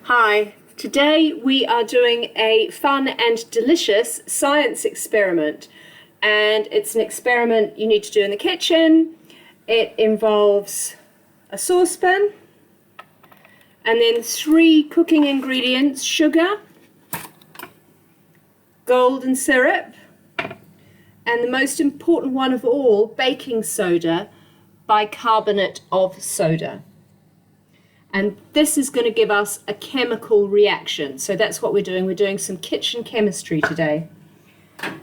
Hi, today we are doing a fun and delicious science experiment, and it's an experiment you need to do in the kitchen. It involves a saucepan and then 3 cooking ingredients: sugar, golden syrup, and the most important one of all, baking soda, bicarbonate of soda. And this is going to give us a chemical reaction. So that's what we're doing. We're doing some kitchen chemistry today.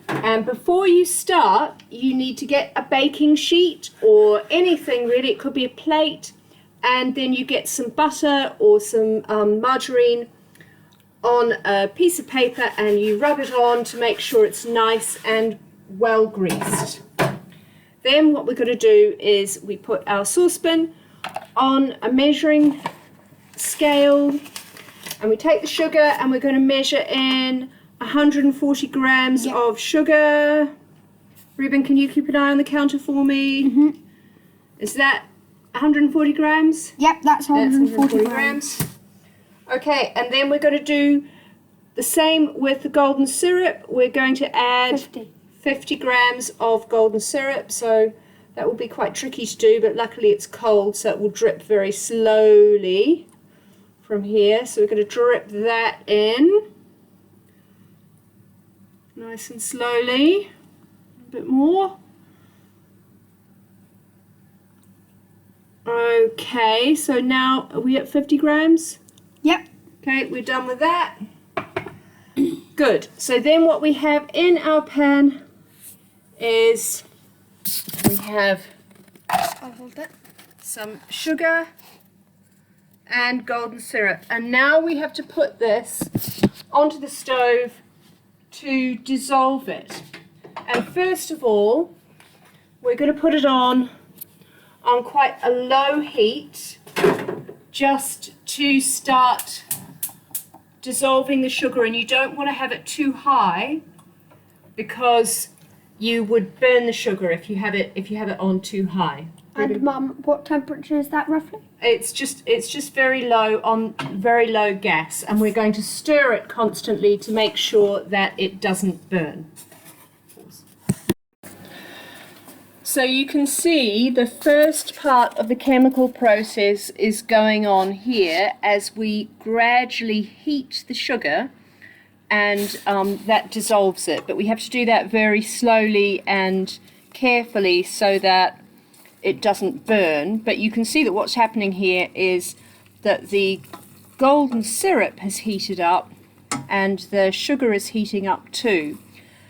And before you start, you need to get a baking sheet or anything really. It could be a plate. And then you get some butter or some margarine on a piece of paper and you rub it on to make sure it's nice and well greased. Then what we're going to do is we put our saucepan on a measuring scale and we take the sugar and we're going to measure in 140 grams of sugar. Ruben, can you keep an eye on the counter for me? Is that 140 grams? Yep, that's 140 grams. Okay, and then we're going to do the same with the golden syrup. We're going to add 50 grams of golden syrup, so that will be quite tricky to do, but luckily it's cold, so it will drip very slowly from here. So we're going to drip that in nice and slowly, a bit more. Okay, so now are we at 50 grams? Yep. Okay, we're done with that. Good. So then what we have in our pan is we have some sugar and golden syrup. And now we have to put this onto the stove to dissolve it. And first of all, we're going to put it on quite a low heat just to start dissolving the sugar. And you don't want to have it too high because you would burn the sugar if you have it on too high. And Mum, what temperature is that roughly? It's just very low, on very low gas, and we're going to stir it constantly to make sure that it doesn't burn. So you can see the first part of the chemical process is going on here as we gradually heat the sugar, and that dissolves it. But we have to do that very slowly and carefully so that it doesn't burn. But you can see that what's happening here is that the golden syrup has heated up and the sugar is heating up too.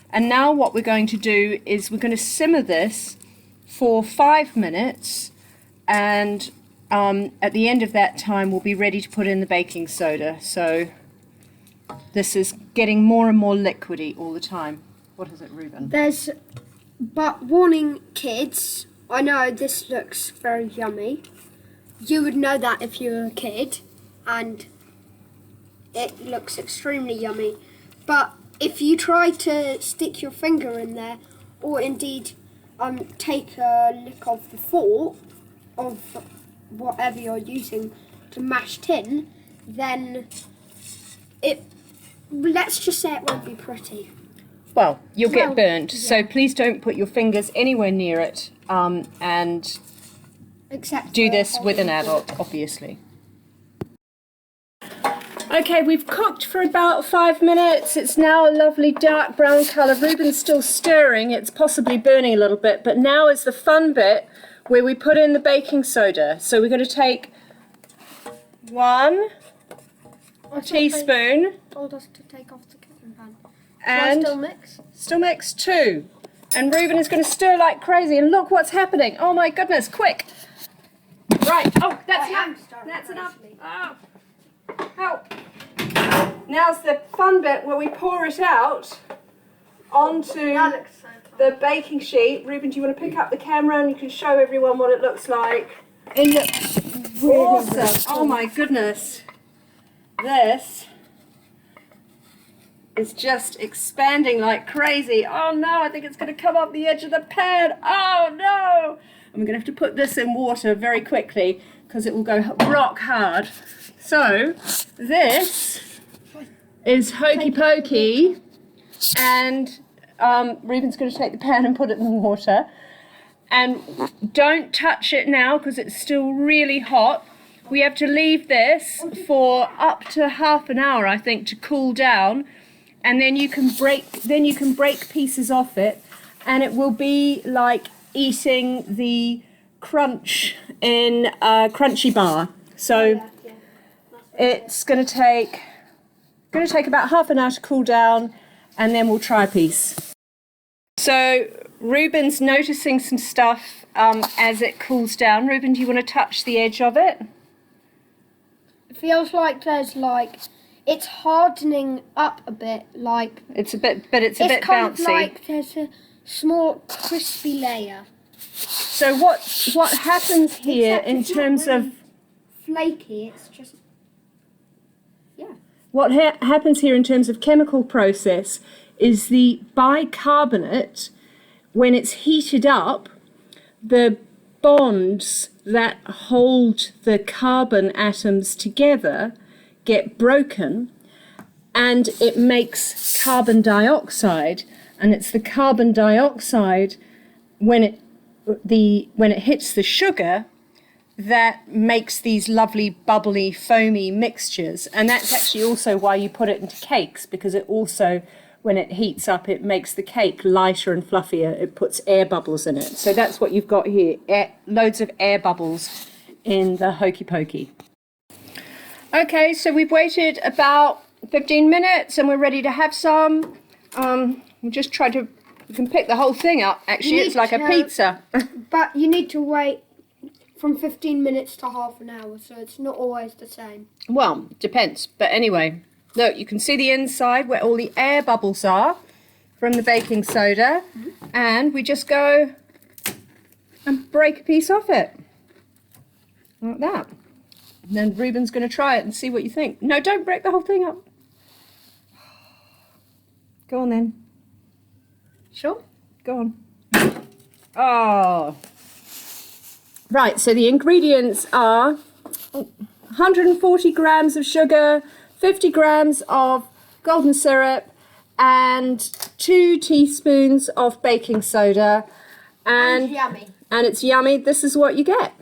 And now what we're going to do is we're going to simmer this for 5 minutes, and at the end of that time we'll be ready to put in the baking soda. So this is getting more and more liquidy all the time. What is it, Ruben? But warning kids, I know this looks very yummy. You would know that if you were a kid, and it looks extremely yummy. But if you try to stick your finger in there, or indeed take a lick of the fork of whatever you're using to mash tin, then let's just say it won't be pretty. Well, you'll get burnt, so please don't put your fingers anywhere near it, and do this with an adult, obviously. Okay, we've cooked for about 5 minutes. It's now a lovely dark brown colour. Ruben's still stirring. It's possibly burning a little bit, but now is the fun bit where we put in the baking soda. So we're going to take 1 teaspoon. Told us to take off the cooking pan. And still mix 2. And Ruben is going to stir like crazy. And look what's happening. Oh my goodness, quick. Right. Oh, that's enough. That's enough. Oh. Help. Now's the fun bit where we pour it out onto the baking sheet. Ruben, do you want to pick up the camera and you can show everyone what it looks like? It looks really awesome. Oh my goodness. This is just expanding like crazy. Oh no, I think it's going to come off the edge of the pan. Oh no. I'm going to have to put this in water very quickly because it will go rock hard. So this is hokey pokey, and Ruben's going to take the pan and put it in the water. And don't touch it now because it's still really hot. We have to leave this for up to half an hour, I think, to cool down, and then you can break pieces off it, and it will be like eating the crunch in a Crunchy bar. So it's going to take about half an hour to cool down, and then we'll try a piece. So Ruben's noticing some stuff as it cools down. Ruben, do you want to touch the edge of it? It feels like there's it's hardening up a bit, like it's a bit bouncy. kind of like there's a small crispy layer. So what happens here in terms of flaky? It's just what happens here in terms of chemical process is the bicarbonate, when it's heated up, the bonds that hold the carbon atoms together get broken, and it makes carbon dioxide, and it's the carbon dioxide when it hits the sugar that makes these lovely bubbly foamy mixtures. And that's actually also why you put it into cakes, because it also, when it heats up, it makes the cake lighter and fluffier. It puts air bubbles in it. So that's what you've got here, loads of air bubbles in the hokey pokey. Okay, so we've waited about 15 minutes and we're ready to have some. We'll just try to, you can pick the whole thing up. Actually, it's like a pizza. But you need to wait from 15 minutes to half an hour, so it's not always the same. Well, depends. But anyway, look, you can see the inside where all the air bubbles are from the baking soda. And we just go and break a piece off it. Like that. And then Ruben's going to try it and see what you think. No, don't break the whole thing up. Go on then. Sure? Go on. Oh. Right, so the ingredients are 140 grams of sugar, 50 grams of golden syrup, and 2 teaspoons of baking soda. And yummy. And it's yummy. This is what you get.